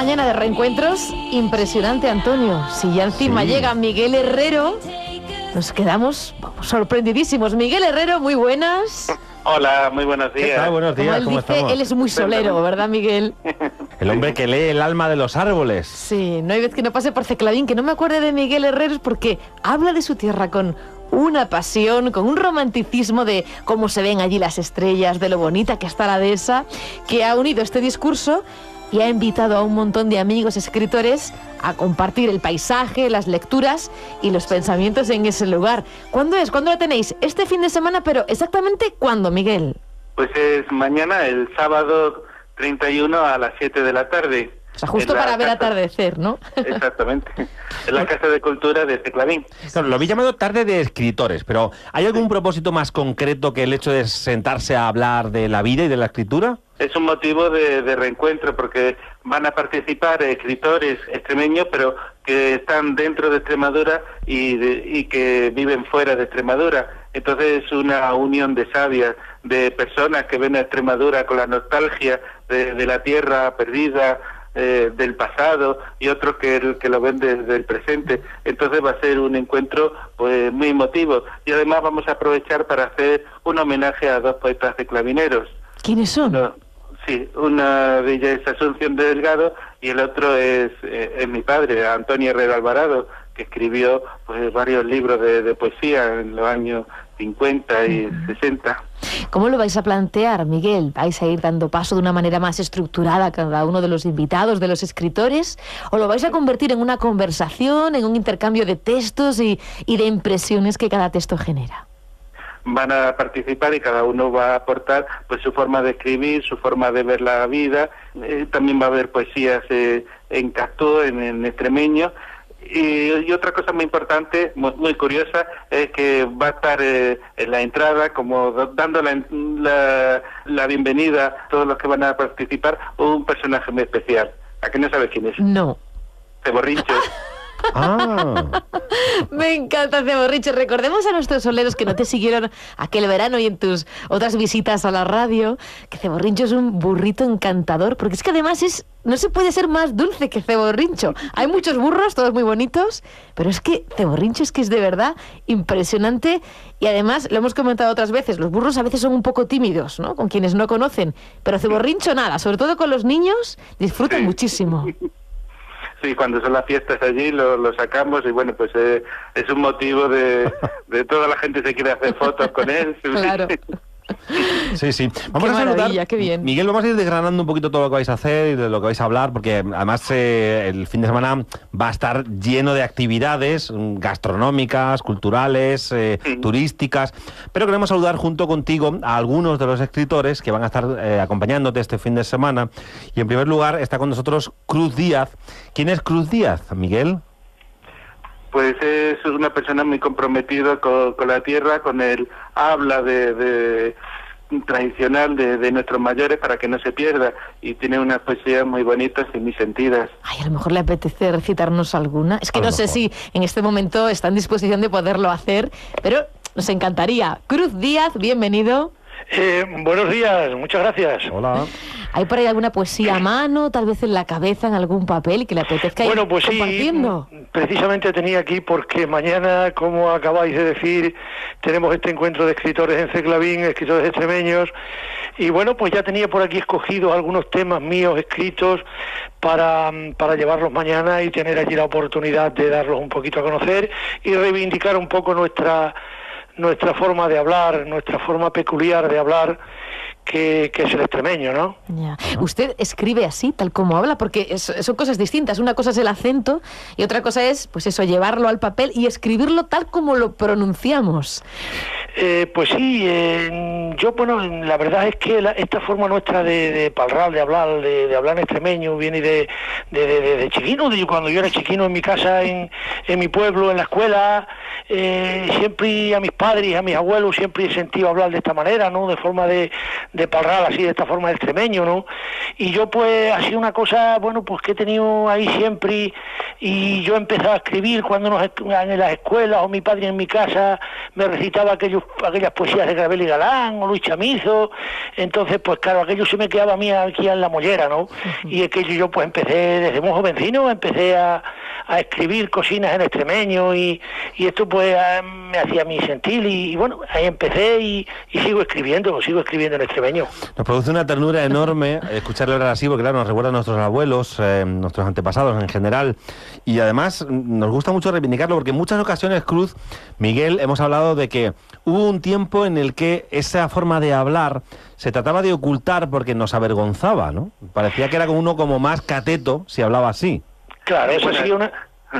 mañana de reencuentros impresionante, Antonio. Si ya encima llega Miguel Herrero, nos quedamos sorprendidísimos. Miguel Herrero, muy buenas. Hola, muy buenos días. ¿Qué tal? Buenos días, ¿cómo estamos? Él es muy solero, ¿verdad, Miguel? El hombre que lee el alma de los árboles. Sí, no hay vez que no pase por Ceclavín que no me acuerde de Miguel Herrero, porque habla de su tierra con una pasión, con un romanticismo de cómo se ven allí las estrellas, de lo bonita que está la dehesa, que ha unido este discurso y ha invitado a un montón de amigos escritores a compartir el paisaje, las lecturas y los pensamientos en ese lugar. ¿Cuándo es? ¿Cuándo lo tenéis? Este fin de semana, pero exactamente ¿cuándo, Miguel? Pues es mañana, el sábado 31 a las 7 de la tarde. O sea, justo para ver atardecer, ¿no? Exactamente. En la Casa de Cultura de Ceclavín. Claro, lo habéis llamado tarde de escritores, pero ¿hay algún propósito más concreto que el hecho de sentarse a hablar de la vida y de la escritura? Es un motivo de reencuentro porque van a participar escritores extremeños, pero que están dentro de Extremadura y que viven fuera de Extremadura. Entonces es una unión de sabias, de personas que ven a Extremadura con la nostalgia de la tierra perdida, del pasado, y otros que lo ven desde el presente. Entonces va a ser un encuentro pues muy emotivo, y además vamos a aprovechar para hacer un homenaje a dos poetas ceclavineros. ¿Quiénes son? Una de ellas es Asunción de Delgado y el otro es mi padre, Antonio Herrero Alvarado, que escribió pues varios libros de poesía en los años 50 y 60. ¿Cómo lo vais a plantear, Miguel? ¿Vais a ir dando paso de una manera más estructurada a cada uno de los invitados, de los escritores? ¿O lo vais a convertir en una conversación, en un intercambio de textos y de impresiones que cada texto genera? Van a participar y cada uno va a aportar pues su forma de escribir, su forma de ver la vida. También va a haber poesías en castú, en extremeño. Y otra cosa muy importante, muy curiosa, es que va a estar en la entrada, como dando la bienvenida a todos los que van a participar, un personaje muy especial. ¿A que no sabes quién es? No. Ceborrincho. Ah. Me encanta, Ceborrincho. Recordemos a nuestros soleros que no te siguieron aquel verano y en tus otras visitas a la radio, que Ceborrincho es un burrito encantador, porque es que además no se puede ser más dulce que Ceborrincho. Hay muchos burros, todos muy bonitos, pero es que Ceborrincho es que es de verdad impresionante, y además, lo hemos comentado otras veces, los burros a veces son un poco tímidos, ¿no?, con quienes no conocen, pero Ceborrincho nada, sobre todo con los niños, disfrutan muchísimo. Sí, cuando son las fiestas allí lo sacamos y bueno, pues es un motivo de toda la gente se quiere hacer fotos con él. Claro. Sí, sí. Vamos qué a saludar. maravilla, qué bien. Miguel, vamos a ir desgranando un poquito todo lo que vais a hacer y de lo que vais a hablar, porque además el fin de semana va a estar lleno de actividades gastronómicas, culturales, turísticas, pero queremos saludar junto contigo a algunos de los escritores que van a estar acompañándote este fin de semana. Y en primer lugar está con nosotros Cruz Díaz. ¿Quién es Cruz Díaz, Miguel? Pues es una persona muy comprometida con la tierra, con el habla de tradicional de nuestros mayores para que no se pierda, y tiene unas poesías muy bonitas y muy sentidas. Ay, a lo mejor le apetece recitarnos alguna. Es que no sé si en este momento está en disposición de poderlo hacer, pero nos encantaría. Cruz Díaz, bienvenido. Buenos días, muchas gracias. Hola. ¿Hay por ahí alguna poesía a mano, tal vez en la cabeza, en algún papel, que le apetezca ir pues compartiendo? Sí, precisamente tenía aquí porque mañana, como acabáis de decir, tenemos este encuentro de escritores en Ceclavín, escritores extremeños, y bueno, pues ya tenía por aquí escogidos algunos temas míos escritos para llevarlos mañana y tener allí la oportunidad de darlos un poquito a conocer y reivindicar un poco nuestra forma de hablar, nuestra forma peculiar de hablar, que es el extremeño, ¿no? Ya. ¿Usted escribe así, tal como habla? Porque son cosas distintas. Una cosa es el acento y otra cosa es, pues eso, llevarlo al papel y escribirlo tal como lo pronunciamos. Pues sí, yo, bueno, la verdad es que esta forma nuestra de palrar, de hablar en extremeño, viene de chiquino, cuando yo era chiquino en mi casa, en mi pueblo, en la escuela, siempre a mis padres, a mis abuelos, siempre he sentido hablar de esta manera, ¿no?, de forma de palrar así, de esta forma de extremeño, ¿no? Y yo pues ha sido una cosa, bueno, pues que he tenido ahí siempre, y yo empezaba a escribir cuando en las escuelas, o mi padre en mi casa me recitaba aquellas poesías de Gravel y Galán, o Luis Chamizo. Entonces, pues claro, aquello se me quedaba a mí aquí en la mollera, ¿no? Y aquello yo pues empecé desde muy jovencino, empecé a escribir cocinas en extremeño y esto pues me hacía a mí sentir y bueno, ahí empecé y sigo escribiendo en extremeño. Nos produce una ternura enorme escucharle hablar así, porque claro, nos recuerda a nuestros abuelos, nuestros antepasados en general, y además nos gusta mucho reivindicarlo, porque en muchas ocasiones, Cruz, Miguel, hemos hablado de que hubo un tiempo en el que esa forma de hablar se trataba de ocultar porque nos avergonzaba, ¿no? Parecía que era como uno como más cateto si hablaba así. Claro, eso sí,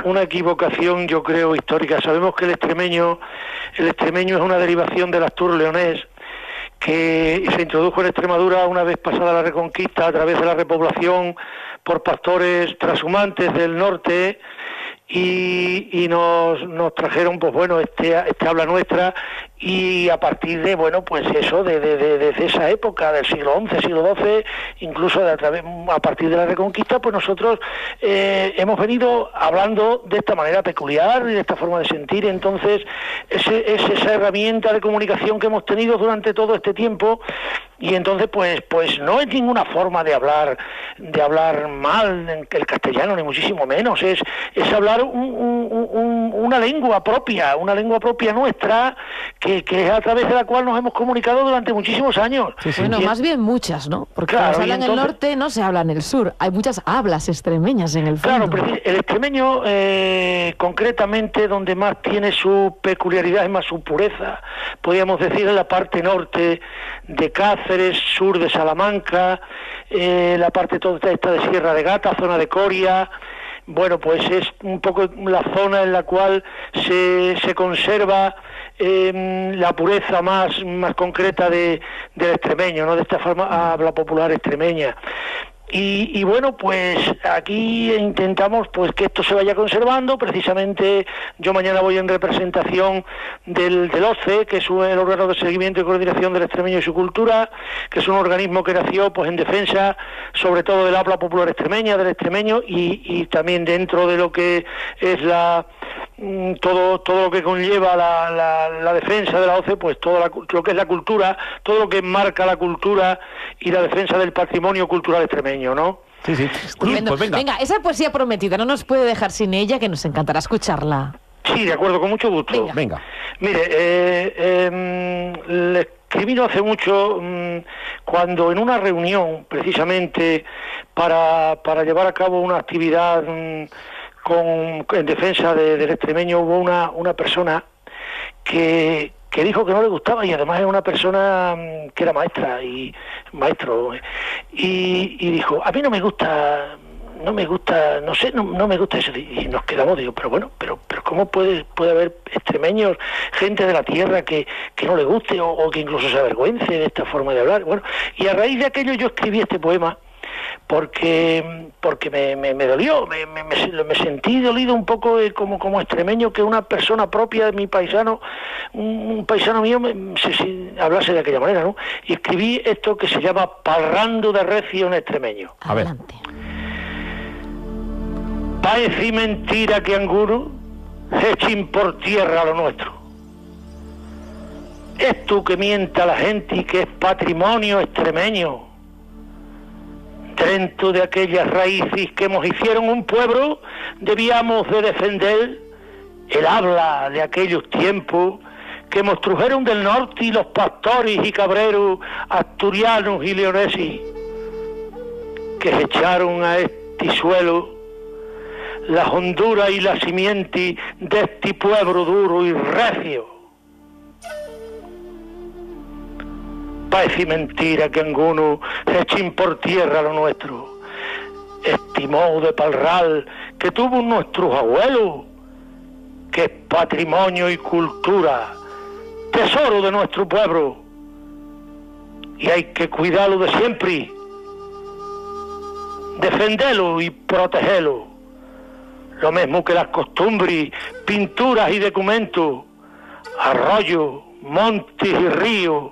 una equivocación, yo creo, histórica. Sabemos que el extremeño es una derivación del astur-leonés, que se introdujo en Extremadura una vez pasada la Reconquista a través de la repoblación por pastores trashumantes del norte, y nos trajeron, pues bueno, este habla nuestra, y a partir de, bueno, pues eso, desde esa época del siglo XI, siglo XII, incluso a partir de la Reconquista, pues nosotros hemos venido hablando de esta manera peculiar y de esta forma de sentir. Entonces es esa herramienta de comunicación que hemos tenido durante todo este tiempo, y entonces pues no es ninguna forma de hablar mal el castellano, ni muchísimo menos, es hablar una lengua propia nuestra, que es a través de la cual nos hemos comunicado durante muchísimos años. Sí, sí. Bueno, más bien muchas, ¿no? Porque claro, se habla en el norte, no se habla en el sur. Hay muchas hablas extremeñas en el fondo. Claro, el extremeño, concretamente, donde más tiene su peculiaridad y más su pureza, podríamos decir, en la parte norte de Cáceres, sur de Salamanca, la parte toda esta de Sierra de Gata, zona de Coria. Bueno, pues es un poco la zona en la cual se conserva la pureza más concreta del extremeño, ¿no? De esta forma habla popular extremeña. Y bueno, pues aquí intentamos pues que esto se vaya conservando. Precisamente yo mañana voy en representación del OCE, que es el órgano de seguimiento y coordinación del extremeño y su cultura, que es un organismo que nació pues en defensa sobre todo del habla popular extremeña, del extremeño, y también dentro de lo que es todo lo que conlleva la defensa de la OCE, pues todo lo que es la cultura, todo lo que enmarca la cultura y la defensa del patrimonio cultural extremeño, ¿no? Sí, sí. Pues venga, esa poesía prometida, no nos puede dejar sin ella, que nos encantará escucharla. Sí, de acuerdo, con mucho gusto. Venga. Mire, le escribí no hace mucho, cuando en una reunión, precisamente, para llevar a cabo una actividad en defensa del extremeño, hubo una persona que dijo que no le gustaba, y además era una persona que era maestro, y dijo, a mí no me gusta, no me gusta eso. Y nos quedamos, digo, pero bueno, pero ¿cómo puede haber extremeños, gente de la tierra que no le guste o que incluso se avergüence de esta forma de hablar? Bueno, y a raíz de aquello yo escribí este poema, porque me dolió, me sentí dolido un poco como extremeño, que una persona propia de mi paisano, un paisano mío, hablase de aquella manera, ¿no? Y escribí esto que se llama Palrando de recio en extremeño. Adelante. Paeci mentira que anguro echen por tierra lo nuestro. Es tú que mienta la gente y que es patrimonio extremeño. Dentro de aquellas raíces que nos hicieron un pueblo, debíamos de defender el habla de aquellos tiempos que nos trujeron del norte y los pastores y cabreros asturianos y leoneses, que se echaron a este suelo las honduras y la simiente de este pueblo duro y recio. Parece mentira que ninguno echen por tierra lo nuestro. Estimó de Palral que tuvo nuestros abuelos, que es patrimonio y cultura, tesoro de nuestro pueblo, y hay que cuidarlo de siempre, defenderlo y protegerlo, lo mismo que las costumbres, pinturas y documentos, arroyos, montes y ríos,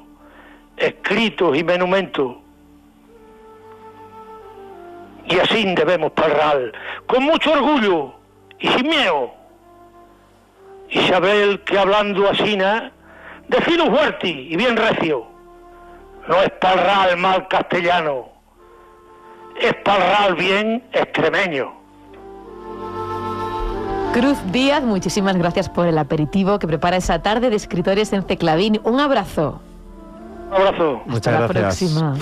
escritos y monumentos. Y así debemos parrar, con mucho orgullo y sin miedo, y saber que hablando así, decirlo fuerte y bien recio, no es parral mal castellano, es parral bien extremeño. Cruz Díaz, muchísimas gracias por el aperitivo que prepara esa tarde de escritores en Ceclavín. Un abrazo. Un abrazo. Muchas Hasta gracias. la próxima.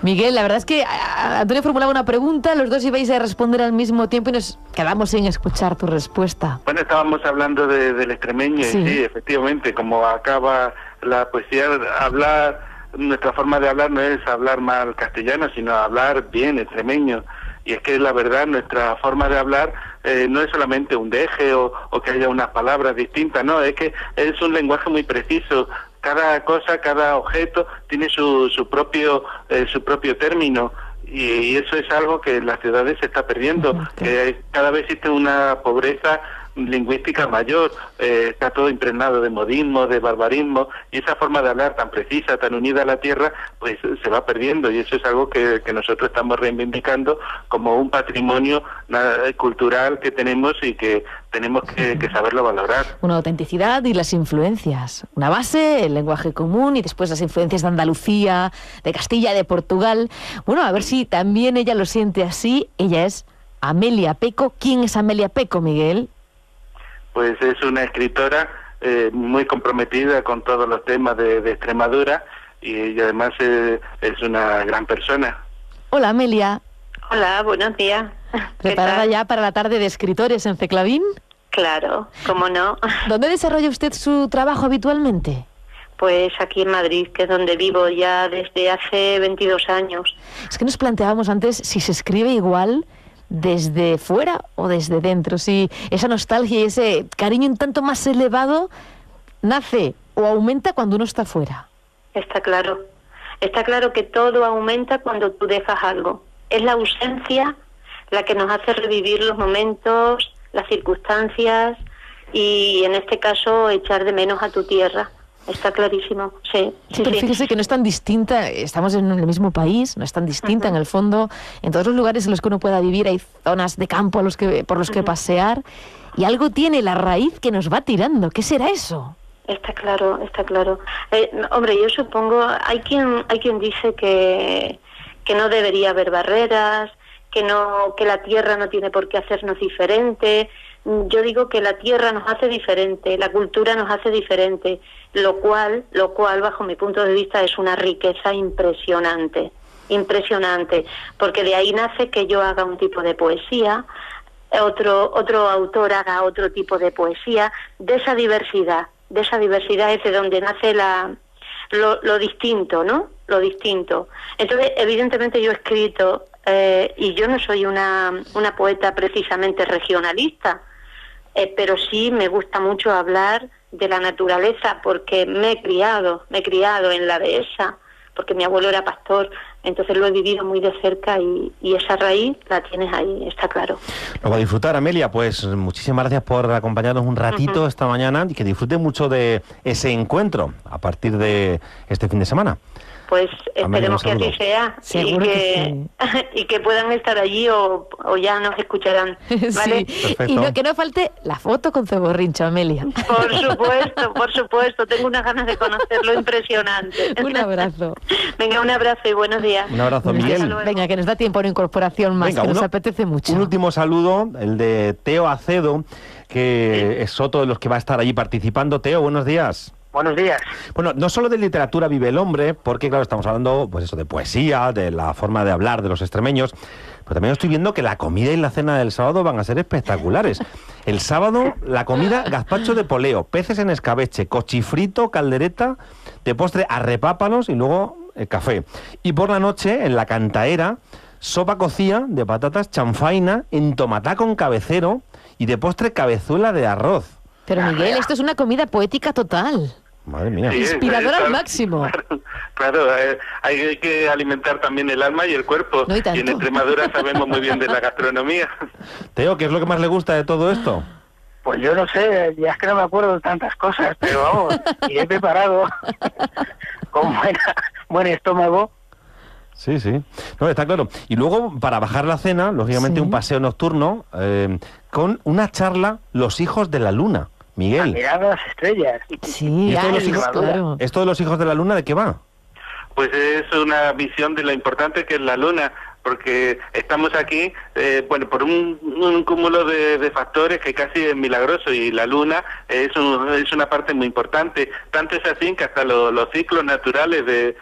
Miguel, la verdad es que Antonio formulaba una pregunta, los dos ibais a responder al mismo tiempo y nos quedamos sin escuchar tu respuesta. Bueno, estábamos hablando del extremeño, Sí. y sí, efectivamente, como acaba la poesía, nuestra forma de hablar no es hablar mal castellano, sino hablar bien extremeño. Y es que la verdad, nuestra forma de hablar no es solamente un deje o que haya unas palabras distintas, no, es que es un lenguaje muy preciso. Cada cosa, cada objeto tiene su propio término, y eso es algo que en las ciudades se está perdiendo, que cada vez existe una pobreza lingüística mayor, está todo impregnado de modismo, de barbarismo, y esa forma de hablar tan precisa, tan unida a la tierra, pues se va perdiendo, y eso es algo que nosotros estamos reivindicando como un patrimonio cultural que tenemos y que tenemos que saberlo valorar. Una autenticidad y las influencias. Una base, el lenguaje común y después las influencias de Andalucía, de Castilla, de Portugal. Bueno, a ver si también ella lo siente así. Ella es Amelia Peco. ¿Quién es Amelia Peco, Miguel? Pues es una escritora muy comprometida con todos los temas de Extremadura y además es una gran persona. Hola, Amelia. Hola, buenos días. ¿Preparada ya para la tarde de escritores en Ceclavín? Claro, cómo no. ¿Dónde desarrolla usted su trabajo habitualmente? Pues aquí en Madrid, que es donde vivo ya desde hace 22 años. Es que nos planteábamos antes si se escribe igual desde fuera o desde dentro, si esa nostalgia y ese cariño un tanto más elevado nace o aumenta cuando uno está fuera. Está claro que todo aumenta cuando tú dejas algo. Es la ausencia la que nos hace revivir los momentos, las circunstancias y en este caso echar de menos a tu tierra. Está clarísimo, sí. Sí, pero fíjese que no es tan distinta, estamos en el mismo país, no es tan distinta en el fondo. En todos los lugares en los que uno pueda vivir hay zonas de campo por los que pasear, y algo tiene la raíz que nos va tirando. ¿Qué será eso? Está claro. Hombre, yo supongo, hay quien dice que no debería haber barreras, que la tierra no tiene por qué hacernos diferente. Yo digo que la tierra nos hace diferente, la cultura nos hace diferente, lo cual bajo mi punto de vista es una riqueza impresionante, porque de ahí nace que yo haga un tipo de poesía, otro autor haga otro tipo de poesía, de esa diversidad es de donde nace lo distinto, ¿no? Lo distinto. Entonces, evidentemente yo he escrito, y yo no soy una poeta precisamente regionalista, pero sí me gusta mucho hablar de la naturaleza, porque me he criado en la dehesa, porque mi abuelo era pastor, entonces lo he vivido muy de cerca y esa raíz la tienes ahí, está claro. Lo va a disfrutar, Amelia, pues muchísimas gracias por acompañarnos un ratito esta mañana y que disfrute mucho de ese encuentro a partir de este fin de semana. Pues Amelia, esperemos que así sea. Seguro y que puedan estar allí o ya nos escucharán, ¿vale? Sí. Y que no falte la foto con Ceborrincho, Amelia. Por supuesto, tengo unas ganas de conocerlo, impresionante. Un abrazo. Venga, un abrazo y buenos días. Un abrazo, Miguel. Venga, que nos da tiempo a una incorporación más, Venga, que nos apetece mucho. Un último saludo, el de Teo Acedo, que es otro de los que va a estar allí participando. Teo, buenos días. Buenos días. Bueno, no solo de literatura vive el hombre, porque claro, estamos hablando pues eso de poesía, de la forma de hablar de los extremeños, pero también estoy viendo que la comida y la cena del sábado van a ser espectaculares. El sábado, la comida, gazpacho de poleo, peces en escabeche, cochifrito, caldereta, de postre arrepápanos y luego café. Y por la noche, en la cantaera, sopa cocida de patatas chanfaina, entomatá con cabecero y de postre cabezuela de arroz. Pero Miguel, esto es una comida poética total. Madre mía. Sí, inspiradora al máximo. Claro, hay que alimentar también el alma y el cuerpo. No, y tanto. Y en Extremadura sabemos muy bien de la gastronomía. Teo, ¿qué es lo que más le gusta de todo esto? Pues yo no sé, ya es que no me acuerdo de tantas cosas, pero vamos, y he preparado con buen estómago. Sí, sí. No, está claro. Y luego, para bajar la cena, lógicamente Sí. un paseo nocturno con una charla Los hijos de la luna. Miguel. Mirar las estrellas. Sí, ¿Y esto de los ay, hijos, claro. ¿Esto de los hijos de la luna de qué va? pues es una visión de lo importante que es la Luna, porque estamos aquí, por un cúmulo de factores que casi es milagroso, y la Luna es una parte muy importante. Tanto es así que hasta los ciclos naturales de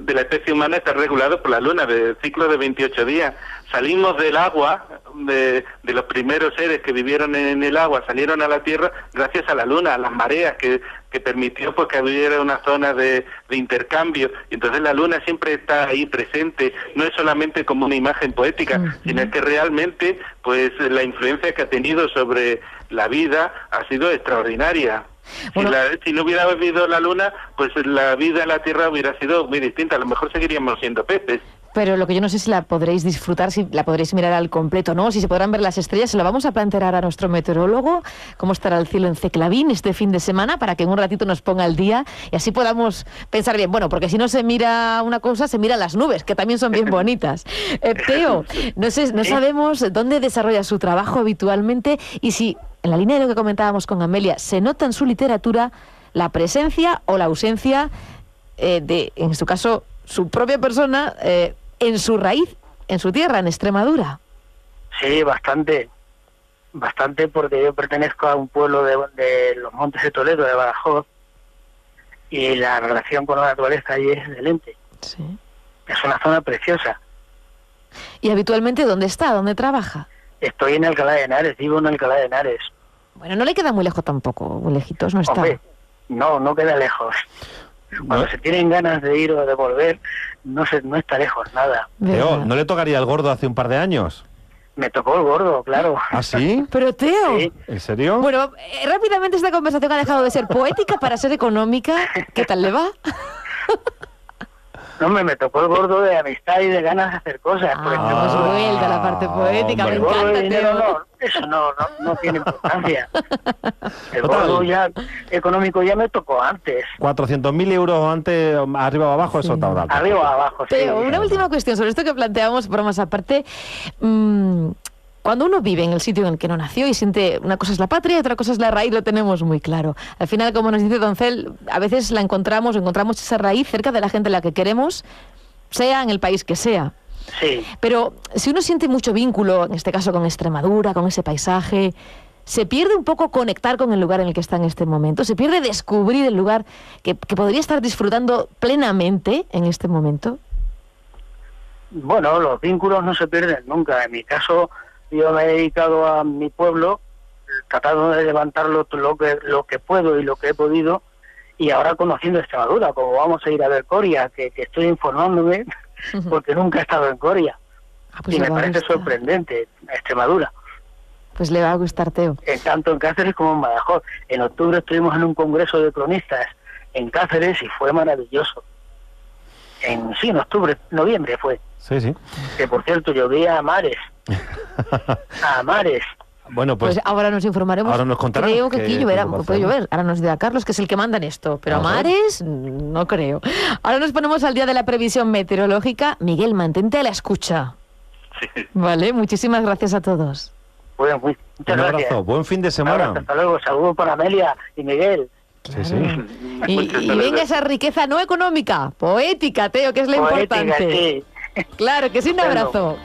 la especie humana están regulados por la Luna, de ciclos de 28 días. Salimos del agua, de los primeros seres que vivieron en el agua, salieron a la Tierra gracias a la Luna, a las mareas que permitió pues que hubiera una zona de intercambio. Y entonces la Luna siempre está ahí presente, no es solamente como una imagen poética, sino que realmente pues la influencia que ha tenido sobre la vida ha sido extraordinaria. Bueno, si no hubiera habido la Luna, pues la vida en la Tierra hubiera sido muy distinta, a lo mejor seguiríamos siendo peces. Pero lo que yo no sé si la podréis disfrutar, si la podréis mirar al completo, ¿no? Si se podrán ver las estrellas, se lo vamos a plantear ahora a nuestro meteorólogo, cómo estará el cielo en Ceclavín este fin de semana, para que en un ratito nos ponga al día y así podamos pensar bien. Bueno, porque si no se mira una cosa, se miran las nubes, que también son bien bonitas. Teo, no sabemos dónde desarrolla su trabajo habitualmente y si, en la línea de lo que comentábamos con Amelia, se nota en su literatura la presencia o la ausencia de, en su caso, su propia persona en su raíz, en su tierra, en Extremadura. Sí, bastante, porque yo pertenezco a un pueblo de los Montes de Toledo, de Badajoz, y la relación con la naturaleza allí es excelente. Sí. Es una zona preciosa. ¿Y habitualmente dónde está? ¿Dónde trabaja? Estoy en Alcalá de Henares, vivo en Alcalá de Henares. Bueno, no le queda muy lejos tampoco, muy lejitos, no está. Hombre, no queda lejos. Cuando se tienen ganas de ir o de volver, no está lejos nada. Teo, ¿no le tocaría el gordo hace un par de años? Me tocó el gordo, claro. ¿Ah, sí? Pero Teo... Sí. ¿En serio? Bueno, rápidamente esta conversación ha dejado de ser poética para ser económica. ¿Qué tal le va? No, me tocó el gordo de amistad y de ganas de hacer cosas. Hemos vuelto a la parte poética, hombre. me El gordo de encanta, dinero Teo. eso no tiene importancia. El gordo ya económico ya me tocó antes. 400.000 euros antes, arriba o abajo, eso está dando. Arriba o abajo, sí. Teo, una última cuestión sobre esto que planteamos, bromas aparte. Cuando uno vive en el sitio en el que no nació y siente una cosa es la patria y otra cosa es la raíz, lo tenemos muy claro. Al final, como nos dice Doncel, a veces encontramos esa raíz cerca de la gente a la que queremos, sea en el país que sea. Sí. Pero si uno siente mucho vínculo, en este caso con Extremadura, con ese paisaje, ¿se pierde un poco conectar con el lugar en el que está en este momento? ¿Se pierde descubrir el lugar que podría estar disfrutando plenamente en este momento? Bueno, los vínculos no se pierden nunca. En mi caso, yo me he dedicado a mi pueblo, tratando de levantarlo lo que puedo y lo que he podido, y ahora conociendo Extremadura, como vamos a ir a ver Coria, que estoy informándome, porque nunca he estado en Coria. Pues y me parece sorprendente Extremadura. Pues le va a gustar, Teo. Tanto en Cáceres como en Badajoz. En octubre estuvimos en un congreso de cronistas en Cáceres y fue maravilloso. En noviembre fue. Sí. Que por cierto llovía a mares. A mares. Bueno, pues ahora nos informaremos. Ahora nos contarán. Creo que aquí lloverá, puede llover. Ahora nos dirá Carlos, que es el que manda en esto. Pero a mares, no creo. Ahora nos ponemos al día de la previsión meteorológica. Miguel, mantente a la escucha. Sí. Vale, muchísimas gracias a todos. Bueno, muchas un abrazo, gracias. buen fin de semana. Hasta luego, saludos para Amelia y Miguel. Sí. Y venga esa riqueza no económica, poética, Teo, que es lo Poética, importante. sí. Claro que sí, un abrazo.